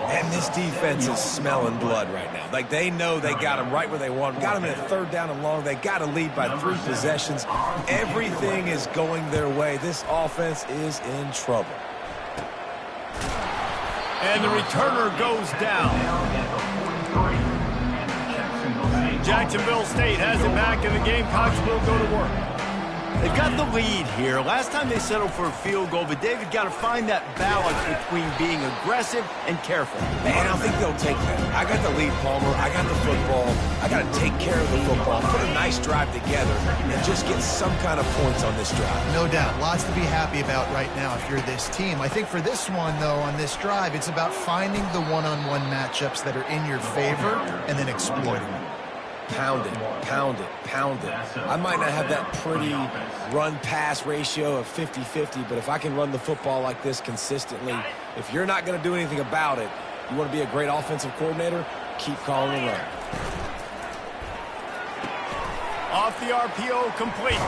And this defense is smelling blood right now. Like, they know they got him right where they want him. Got him in a 3rd down and long. They got to lead by 3 possessions. Everything is going their way. This offense is in trouble. And the returner goes down. Jacksonville State has it back, and the Gamecocks will go to work. They've got the lead here. Last time they settled for a field goal, but David got to find that balance between being aggressive and careful. Man, I think they'll take that. I got the lead, Palmer. I got the football. I got to take care of the football, put a nice drive together, and just get some kind of points on this drive. No doubt. Lots to be happy about right now if you're this team. I think for this one, though, on this drive, it's about finding the one-on-one matchups that are in your favor and then exploiting them. Pound it, pound it, pound it. I might not have that pretty run-pass ratio of 50-50, but if I can run the football like this consistently, if you're not going to do anything about it, you want to be a great offensive coordinator, keep calling the run. Off the RPO, complete.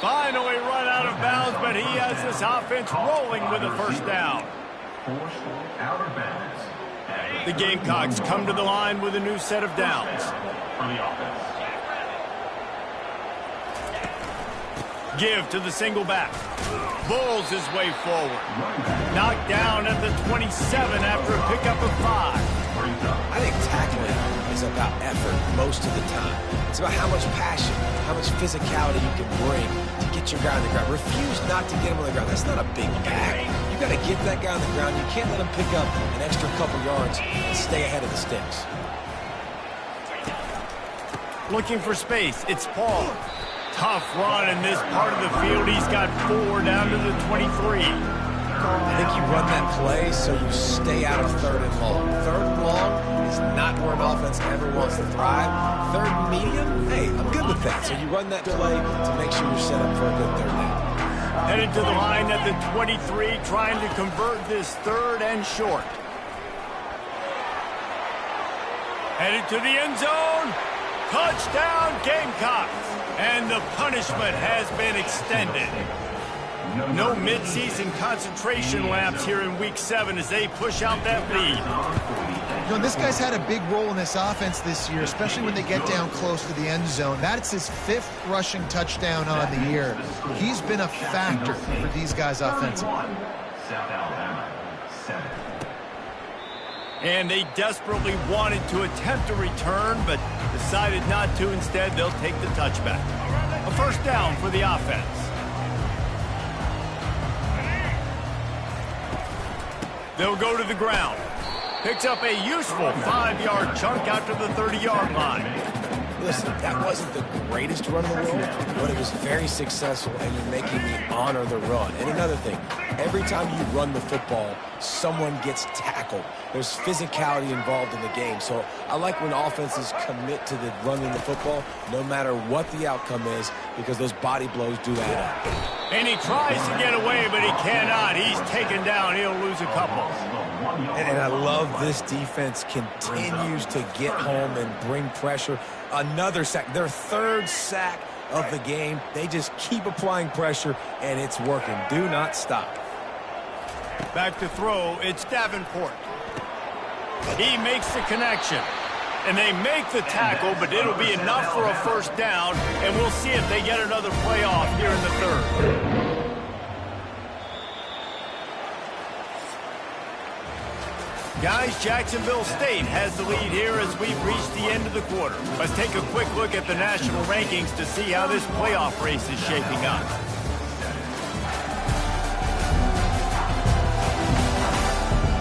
Finally run out of bounds, but he has this offense rolling with a 1st down. Forced out of bounds. The Gamecocks come to the line with a new set of downs. For the offense. Give to the single back. Bulls his way forward. Knocked down at the 27 after a pickup of 5. I think tackling is about effort most of the time. It's about how much passion, how much physicality you can bring to get your guy on the ground. Refuse not to get him on the ground. That's not a big bag. You got to get that guy on the ground. You can't let him pick up an extra couple yards and stay ahead of the sticks. Looking for space. It's Paul. Tough run in this part of the field. He's got 4 down to the 23. I think you run that play so you stay out of 3rd and long. 3rd and long is not where an offense ever wants to thrive. 3rd and medium, hey, I'm good with that. So you run that play to make sure you're set up for a good 3rd down. Headed to the line at the 23, trying to convert this 3rd and short. Headed to the end zone. Touchdown, Gamecocks. And the punishment has been extended. No midseason concentration laps here in Week 7 as they push out that lead. You know, this guy's had a big role in this offense this year, especially when they get down close to the end zone. That's his 5th rushing touchdown on the year. He's been a factor for these guys offensively. South Alabama, 7. And they desperately wanted to attempt a return, but decided not to. Instead, they'll take the touchback. A 1st down for the offense. They'll go to the ground. Picks up a useful 5-yard chunk out to the 30-yard line. Listen, that wasn't the greatest run in the world, but it was very successful, and you're making me honor the run. And another thing, every time you run the football, someone gets tackled. There's physicality involved in the game. So I like when offenses commit to the running the football, no matter what the outcome is, because those body blows do add up. And he tries to get away, but he cannot. He's taken down. He'll lose a couple. And I love this defense continues to get home and bring pressure. Another sack, their 3rd sack of the game. They just keep applying pressure, and it's working. Do not stop. Back to throw, it's Davenport. He makes the connection. And they make the tackle, but it'll be enough for a 1st down, and we'll see if they get another play off here in the 3rd. Guys, Jacksonville State has the lead here as we've reached the end of the quarter. Let's take a quick look at the national rankings to see how this playoff race is shaping up.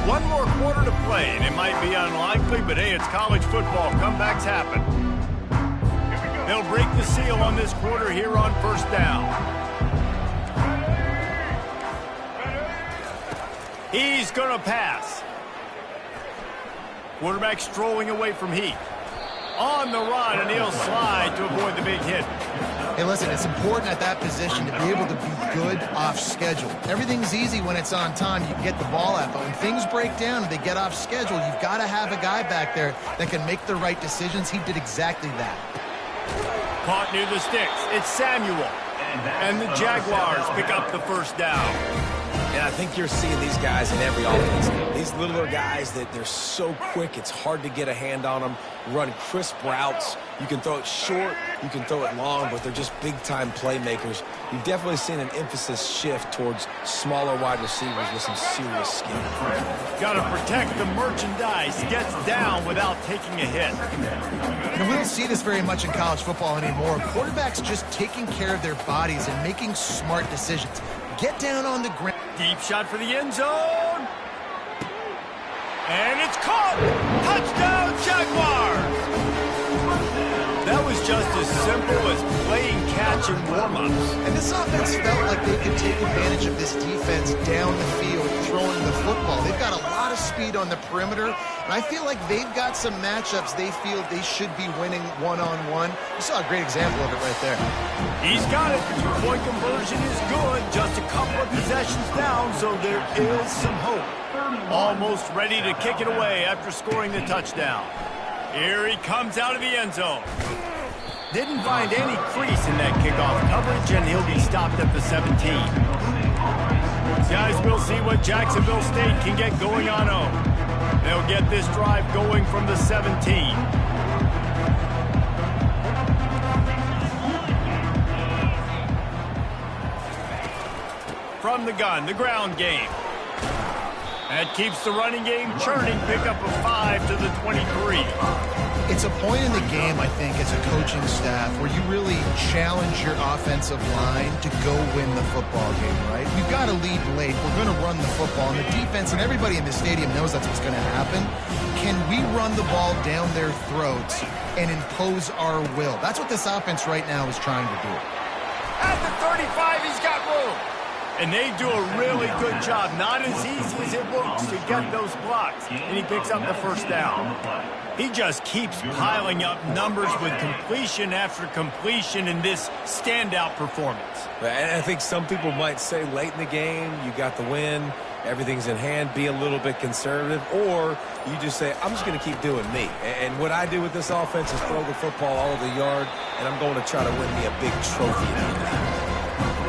One more quarter to play, and it might be unlikely, but hey, it's college football. Comebacks happen. They'll break the seal on this quarter here on first down. He's going to pass. Quarterback strolling away from Heath. On the run, and he'll slide to avoid the big hit. Hey, listen, it's important at that position to be able to be good off schedule. Everything's easy when it's on time. You can get the ball out. But when things break down and they get off schedule, you've got to have a guy back there that can make the right decisions. He did exactly that. Caught near the sticks. It's Samuel. And the Jaguars pick up the first down. And I think you're seeing these guys in every offense. These littler guys that they're so quick, it's hard to get a hand on them. Run crisp routes. You can throw it short, you can throw it long, but they're just big-time playmakers. You've definitely seen an emphasis shift towards smaller wide receivers with some serious skill. Got to protect the merchandise. Gets down without taking a hit. And we don't see this very much in college football anymore. Quarterbacks just taking care of their bodies and making smart decisions. Get down on the ground. Deep shot for the end zone. And it's caught. Touchdown, Jaguars. That was just as simple as playing catch and warm-ups. And this offense felt like they could take advantage of this defense down the field, throwing the football. They've got a lot of speed on the perimeter, and I feel like they've got some matchups they feel they should be winning one-on-one. You saw a great example of it right there. He's got it. Two-point conversion is good. Just a couple of possessions down, so there is some hope. Almost ready to kick it away after scoring the touchdown. Here he comes out of the end zone. Didn't find any crease in that kickoff coverage, and he'll be stopped at the 17. Guys, we'll see what Jacksonville State can get going on home. They'll get this drive going from the 17. From the gun, the ground game. That keeps the running game churning. Pick up a 5 to the 23. It's a point in the game, I think, as a coaching staff where you really challenge your offensive line to go win the football game, right? We've got to lead late. We're going to run the football. And the defense and everybody in the stadium knows that's what's going to happen. Can we run the ball down their throats and impose our will? That's what this offense right now is trying to do. At the 35, he's got room. And they do a really good job. Not as easy as it looks to get those blocks. And he picks up the first down. He just keeps piling up numbers with completion after completion in this standout performance. And I think some people might say late in the game, you got the win, everything's in hand, be a little bit conservative, or you just say, I'm just going to keep doing me. And what I do with this offense is throw the football all over the yard, and I'm going to try to win me a big trophy out of that.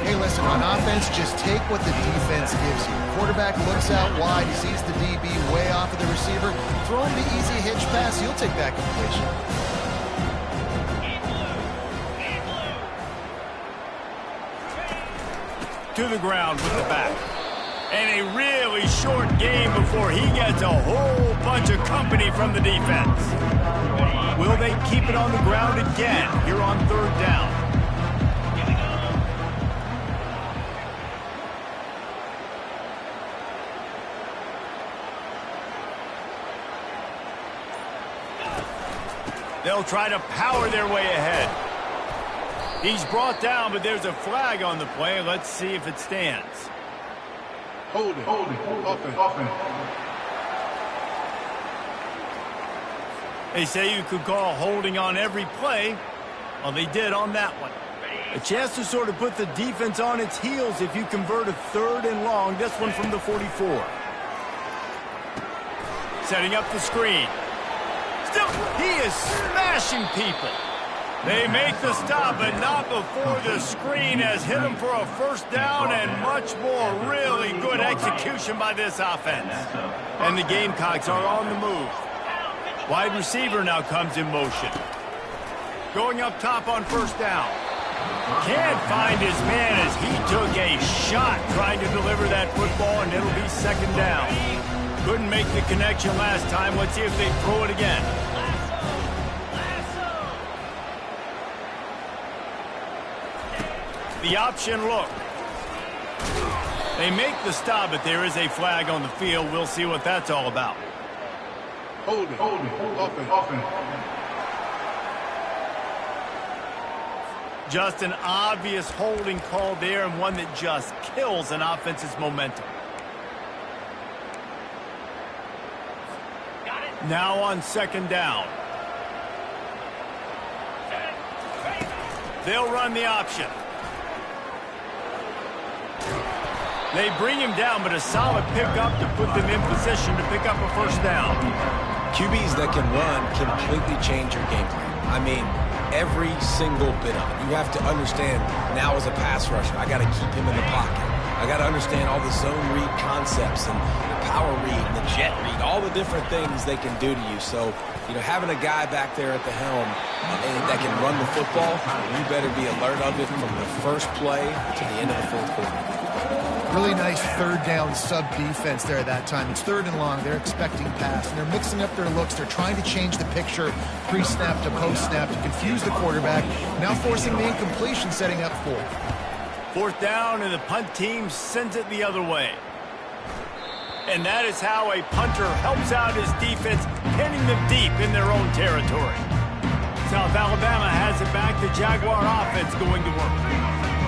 Hey, listen, on offense, just take what the defense gives you. Quarterback looks out wide, he sees the DB way off of the receiver. Throw him the easy hitch pass, he'll take that completion. To the ground with the back. And a really short game before he gets a whole bunch of company from the defense. Will they keep it on the ground again here on third down? They'll try to power their way ahead. He's brought down, but there's a flag on the play. Let's see if it stands. Holding, offense. They say you could call holding on every play. Well, they did on that one. A chance to sort of put the defense on its heels if you convert a third and long. This one from the 44. Setting up the screen. Still, he is smashing people. They make the stop, but not before the screen has hit him for a first down and much more. Really good execution by this offense. And the Gamecocks are on the move. Wide receiver now comes in motion. Going up top on first down. Can't find his man as he took a shot trying to deliver that football, and it'll be second down. Couldn't make the connection last time. Let's see if they throw it again. The option look. They make the stop, but there is a flag on the field. We'll see what that's all about. Hold it. Offense. Just an obvious holding call there, and one that just kills an offense's momentum. Now on second down. They'll run the option. They bring him down, but a solid pickup to put them in position to pick up a first down. QBs that can run completely change your game plan. I mean, every single bit of it. You have to understand, now as a pass rusher, I got to keep him in the pocket. I got to understand all the zone read concepts and the power read and the jet read, all the different things they can do to you. So, having a guy back there at the helm that can run the football, you better be alert of it from the first play to the end of the fourth quarter. Really nice third down sub defense there at that time. It's third and long. They're expecting pass, and they're mixing up their looks. They're trying to change the picture pre-snap to post-snap to confuse the quarterback, now forcing the incompletion, setting up fourth down, and the punt team sends it the other way. And that is how a punter helps out his defense, pinning them deep in their own territory. South Alabama has it back. The Jaguar offense going to work.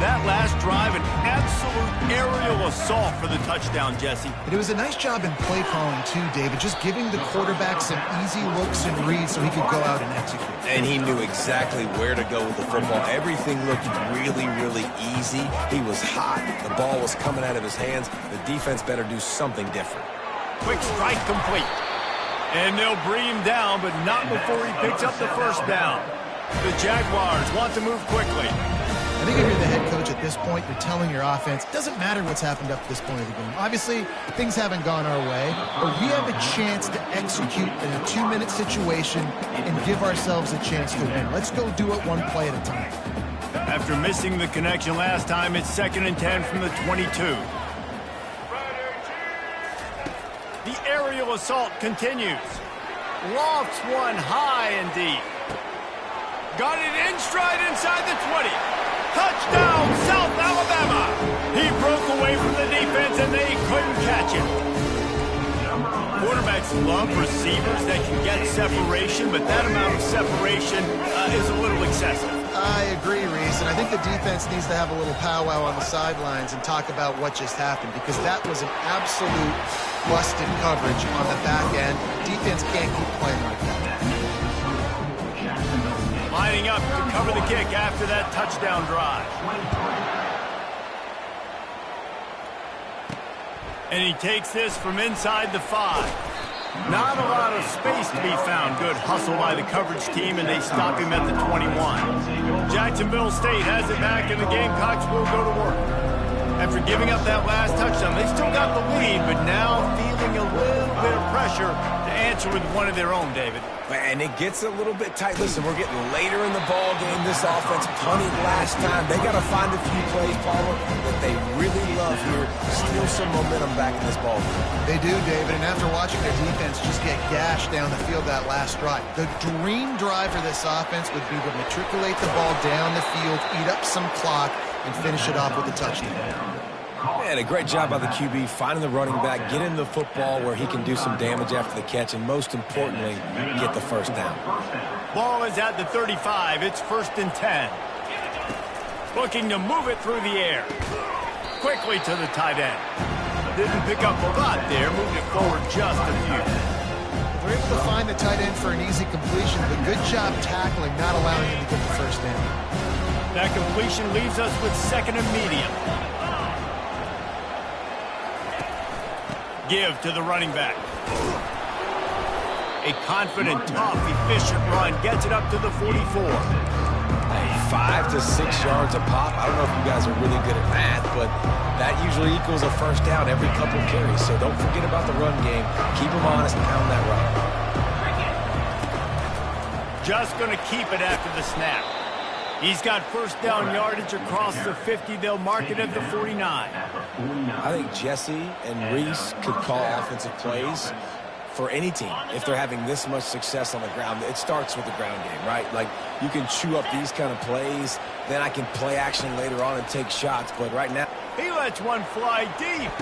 That last drive, an absolute aerial assault for the touchdown, Jesse. It was a nice job in play calling, too, David, just giving the quarterback some easy looks and reads so he could go out and execute. And he knew exactly where to go with the football. Everything looked really, really easy. He was hot. The ball was coming out of his hands. The defense better do something different. Quick strike complete. And they'll bring him down, but not before he picks up the first down. The Jaguars want to move quickly. I think if you're the head coach at this point, you're telling your offense, it doesn't matter what's happened up to this point of the game. Obviously, things haven't gone our way, but we have a chance to execute in a 2-minute situation and give ourselves a chance to win. Let's go do it one play at a time. After missing the connection last time, it's 2nd and 10 from the 22. The aerial assault continues. Lofts one high and deep. Got it in stride inside the 20. Touchdown, South Alabama! He broke away from the defense, and they couldn't catch him. Quarterbacks love receivers that can get separation, but that amount of separation is a little excessive. I agree, Reese, and I think the defense needs to have a little powwow on the sidelines and talk about what just happened, because that was an absolute busted coverage on the back end. Defense can't keep playing like that. Lining up to cover the kick after that touchdown drive. And he takes this from inside the 5. Not a lot of space to be found. Good hustle by the coverage team, and they stop him at the 21. Jacksonville State has it back, and the Gamecocks will go to work. After giving up that last touchdown, they still got the lead, but now feeling a little bit of pressure to answer with one of their own, David. And it gets a little bit tight. Listen, we're getting later in the ball game. This offense punted last time. They got to find a few plays, Paulo, that they really love here. Steal some momentum back in this ball game. They do, David, and after watching their defense just get gashed down the field that last drive, the dream drive for this offense would be to matriculate the ball down the field, eat up some clock, and finish it off with a touchdown. Man, a great job by the QB finding the running back, get him the football where he can do some damage after the catch, and most importantly, get the first down. Ball is at the 35. It's 1st and 10. Looking to move it through the air. Quickly to the tight end. Didn't pick up a lot there. Moved it forward just a few. They're able to find the tight end for an easy completion, but good job tackling, not allowing him to get the first down. That completion leaves us with 2nd and medium. Give to the running back. A confident, tough, efficient run gets it up to the 44. 5 to 6 yards a pop. I don't know if you guys are really good at math, but that usually equals a first down every couple carries. So don't forget about the run game. Keep them honest and pound that rock. Just going to keep it after the snap. He's got first down yardage across the 50. They'll mark it at the 49. I think Jesse and Reese could call offensive plays for any team if they're having this much success on the ground. It starts with the ground game, right? Like, you can chew up these kind of plays, then I can play action later on and take shots. But right now, he lets one fly deep.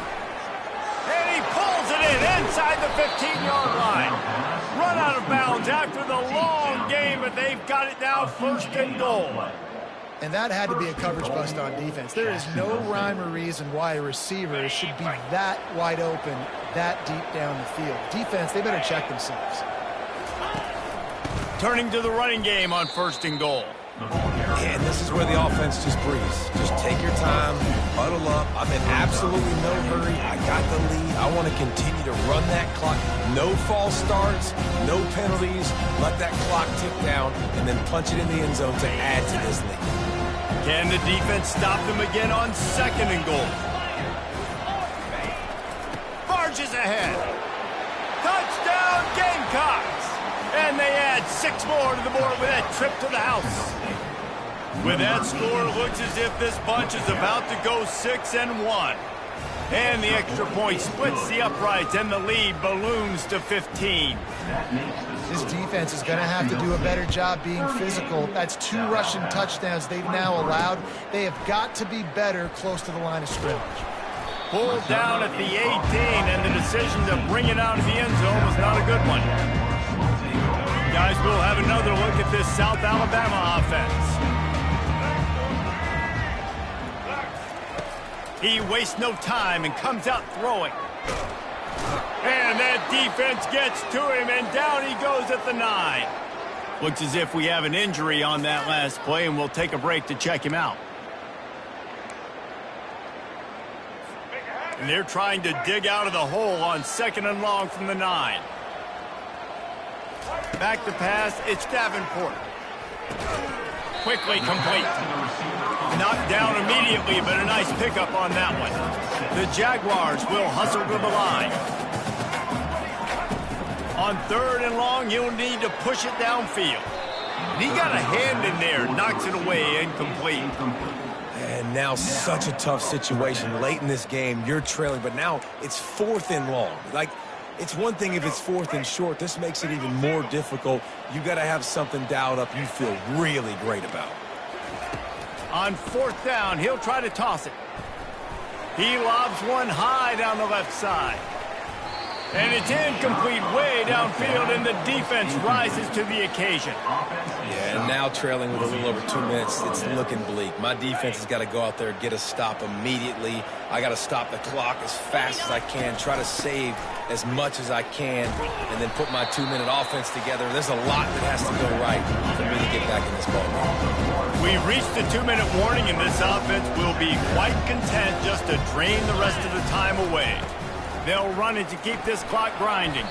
And he pulls it in inside the 15-yard line. Run out of bounds after the long game, but they've got it now first and goal. And that had to be a coverage bust on defense. There is no rhyme or reason why a receiver should be that wide open, that deep down the field. Defense, they better check themselves. Turning to the running game on first and goal. And this is where the offense just breathes. Just take your time, huddle up. I'm in absolutely no hurry. I got the lead. I want to continue to run that clock. No false starts, no penalties. Let that clock tick down, and then punch it in the end zone to add to this lead. Can the defense stop them again on second and goal? Barges ahead. Touchdown Gamecocks! And they add 6 more to the board with that trip to the house. With that score, it looks as if this bunch is about to go 6-1. And the extra point splits the uprights, and the lead balloons to 15. This defense is going to have to do a better job being physical. That's 2 rushing touchdowns they've now allowed. They have got to be better close to the line of scrimmage. Pulled down at the 18, and the decision to bring it out of the end zone was not a good one. Guys, we'll have another look at this South Alabama offense. He wastes no time and comes out throwing. And that defense gets to him, and down he goes at the 9. Looks as if we have an injury on that last play, and we'll take a break to check him out. And they're trying to dig out of the hole on second and long from the 9. Back to pass, it's Davenport. Quickly complete. Knocked down immediately, but a nice pickup on that one. The Jaguars will hustle to the line. On third and long, you'll need to push it downfield. And he got a hand in there, knocks it away, incomplete. And now such a tough situation. Late in this game, you're trailing, but now it's 4th and long. Like, it's one thing if it's 4th and short. This makes it even more difficult. You got to have something dialed up you feel really great about. On 4th down, he'll try to toss it. He lobs one high down the left side. And it's incomplete way downfield, and the defense rises to the occasion. Yeah, and now trailing with a little over 2 minutes, it's looking bleak. My defense has got to go out there and get a stop immediately. I got to stop the clock as fast as I can, try to save as much as I can, and then put my 2-minute offense together. There's a lot that has to go right for me to get back in this ballgame. We've reached the 2-minute warning, and this offense will be quite content just to drain the rest of the time away. They'll run it to keep this clock grinding.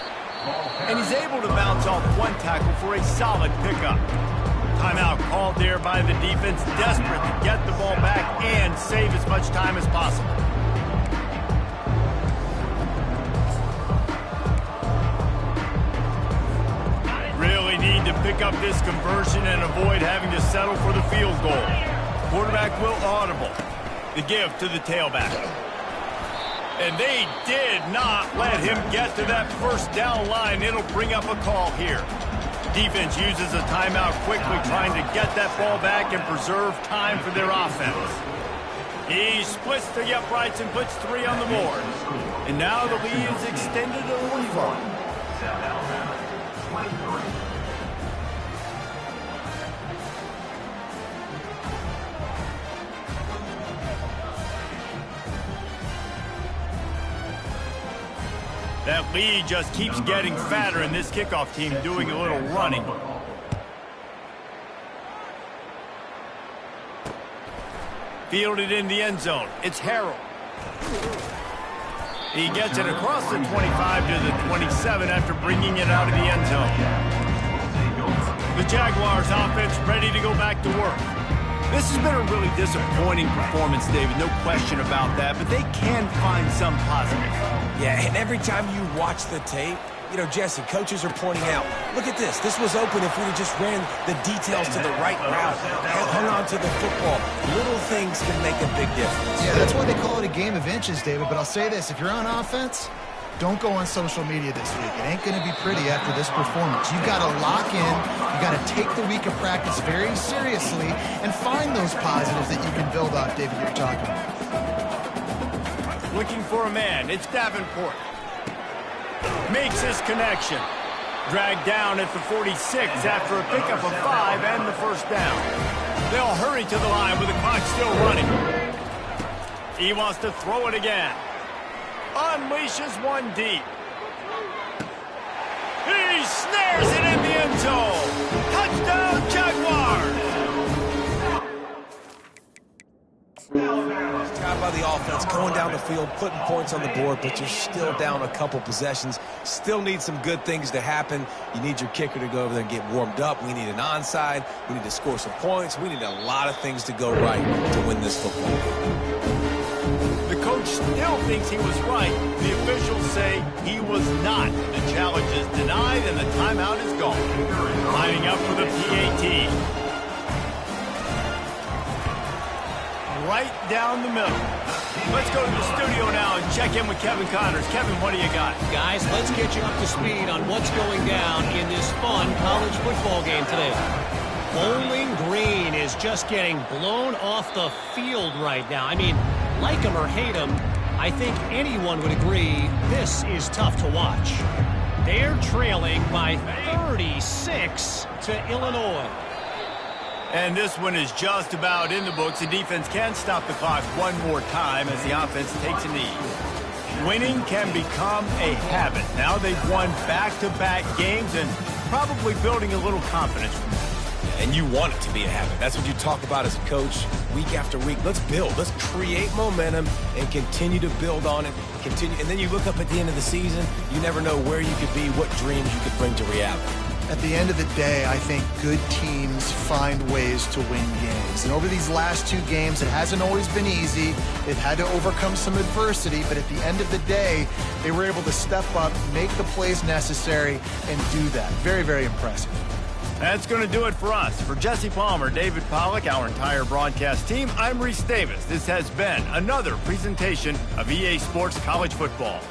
And he's able to bounce off one tackle for a solid pickup. Timeout called there by the defense, desperate to get the ball back and save as much time as possible. Really need to pick up this conversion and avoid having to settle for the field goal. Quarterback will audible. The give to the tailback. And they did not let him get to that first down line. It'll bring up a call here. Defense uses a timeout quickly, trying to get that ball back and preserve time for their offense. He splits the uprights and puts 3 on the board. And now the lead is extended a little further. South Alabama, 23. That lead just keeps getting fatter, and this kickoff team doing a little running. Fielded in the end zone. It's Harrell. He gets it across the 25 to the 27 after bringing it out of the end zone. The Jaguars offense ready to go back to work. This has been a really disappointing performance, David, no question about that, but they can find some positive. Yeah, and every time you watch the tape, You know, Jesse, coaches are pointing out, look at this. This was open if we'd have just ran the details to the right route, hung on to the football. Little things can make a big difference. Yeah, that's why they call it a game of inches, David. But I'll say this, if you're on offense, don't go on social media this week. It ain't going to be pretty after this performance. You've got to lock in. You've got to take the week of practice very seriously and find those positives that you can build off, David, you're talking about. Looking for a man. It's Davenport. Makes his connection. Dragged down at the 46 after a pickup of 5 and the first down. They'll hurry to the line with the clock still running. He wants to throw it again. Unleashes one deep. He snares it in the end zone. Touchdown, Jaguars! Job by the offense, going down the field, putting points on the board, but you're still down a couple possessions. Still need some good things to happen. You need your kicker to go over there and get warmed up. We need an onside. We need to score some points. We need a lot of things to go right to win this football game. The coach still thinks he was right. The officials say he was not. The challenge is denied and the timeout is gone. Lining up for the PAT. Right down the middle. Let's go to the studio now and check in with Kevin Connors. Kevin, what do you got? Guys, let's get you up to speed on what's going down in this fun college football game today. Bowling Green is just getting blown off the field right now. I mean, like him or hate him, I think anyone would agree this is tough to watch. They're trailing by 36 to Illinois. And this one is just about in the books. The defense can stop the clock one more time as the offense takes a knee. Winning can become a habit. Now they've won back-to-back games and probably building a little confidence from that. And you want it to be a habit. That's what you talk about as a coach week after week. Let's build. Let's create momentum and continue to build on it. Continue, and then you look up at the end of the season, you never know where you could be, what dreams you could bring to reality. At the end of the day, I think good teams find ways to win games. And over these last 2 games, it hasn't always been easy. They've had to overcome some adversity, but at the end of the day, they were able to step up, make the plays necessary, and do that. Very, very impressive. That's going to do it for us. For Jesse Palmer, David Pollack, our entire broadcast team, I'm Reese Davis. This has been another presentation of EA Sports College Football.